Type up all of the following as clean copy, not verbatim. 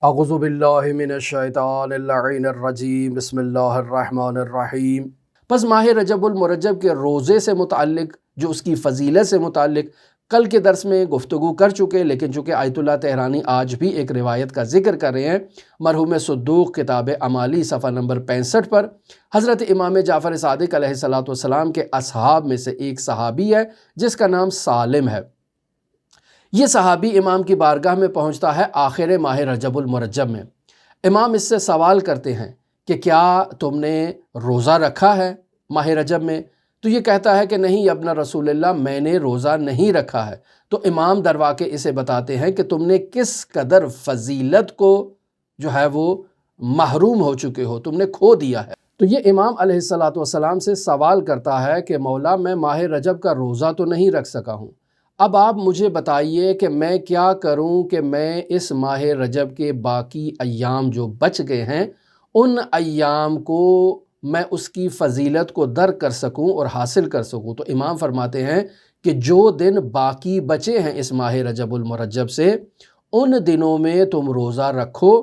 اعوذ باللہ من الشیطان اللعین الرجیم بسم اللہ الرحمن الرحیم۔ پس ماہ رجب المرجب کے روزے سے متعلق، جو اس کی فضیلت سے متعلق کل کے درس میں گفتگو کر چکے، لیکن چونکہ آیت اللہ تہرانی آج بھی ایک روایت کا ذکر کر رہے ہیں مرحوم صدوق کتاب اعمالی صفحہ نمبر 65 پر، حضرت امام جعفر صادق علیہ السلام کے اصحاب میں سے ایک صحابی ہے جس کا نام سالم ہے۔ یہ صحابی امام کی بارگاہ میں پہنچتا ہے آخر ماہ رجب المرجب میں۔ امام اس سے سوال کرتے ہیں کہ کیا تم نے روزہ رکھا ہے ماہ رجب میں؟ تو یہ کہتا ہے کہ نہیں ابن رسول اللہ، میں نے روزہ نہیں رکھا ہے۔ تو امام در واقع اسے بتاتے ہیں کہ تم نے کس قدر فضیلت کو جو ہے وہ محروم ہو چکے ہو، تم نے کھو دیا ہے۔ تو یہ امام علیہ السلام سے سوال کرتا ہے کہ مولا، میں ماہ رجب کا روزہ تو نہیں رکھ سکا ہوں، اب آپ مجھے بتائیے کہ میں کیا کروں کہ میں اس ماہ رجب کے باقی ایام جو بچ گئے ہیں ان ایام کو میں اس کی فضیلت کو درک کر سکوں اور حاصل کر سکوں۔ تو امام فرماتے ہیں کہ جو دن باقی بچے ہیں اس ماہ رجب المرجب سے، ان دنوں میں تم روزہ رکھو،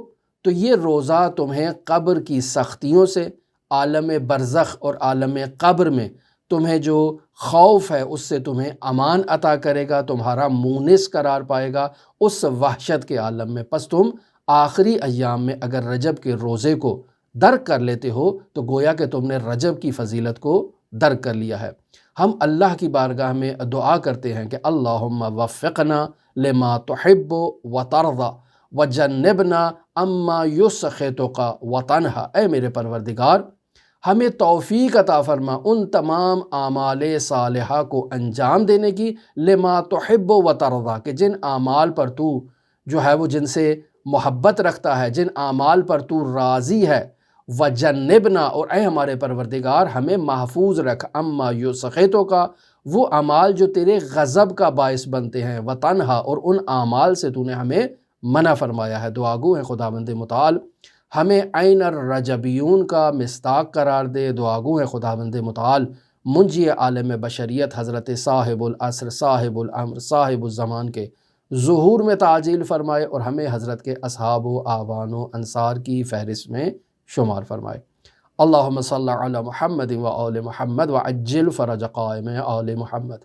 تو یہ روزہ تمہیں قبر کی سختیوں سے، عالم برزخ اور عالم قبر میں تمہیں جو خوف ہے اس سے تمہیں امان عطا کرے گا، تمہارا مونس قرار پائے گا اس وحشت کے عالم میں۔ پس تم آخری ایام میں اگر رجب کے روزے کو درک کر لیتے ہو تو گویا کہ تم نے رجب کی فضیلت کو درک کر لیا ہے۔ ہم اللہ کی بارگاہ میں دعا کرتے ہیں کہ اللہم وفقنا لما تحب وترضى وجنبنا اما یسخطک وتنہی۔ اے میرے پروردگار، ہمیں توفیق عطا فرما ان تمام اعمال صالحہ کو انجام دینے کی، لما تحب و ترضیٰ، کہ جن اعمال پر تو جو ہے وہ جن سے محبت رکھتا ہے، جن اعمال پر تو راضی ہے، وجنبنا، اور اے ہمارے پروردگار ہمیں محفوظ رکھ، اما یسخطک، وہ اعمال جو تیرے غضب کا باعث بنتے ہیں، وتنہی، اور ان اعمال سے تو نے ہمیں منع فرمایا ہے۔ دعا گو ہے خداوند متعال ہمیں عین الرجبیون کا مصداق قرار دے۔ دعا گو ہے خداوند متعال منجی عالم بشریت حضرت صاحب العصر، صاحب الامر، صاحب الزمان کے ظہور میں تعجیل فرمائے اور ہمیں حضرت کے اصحاب و اعوان و انصار کی فہرست میں شمار فرمائے۔ اللہم صلی علی محمد و آل محمد وعجل فرج قائم آل محمد۔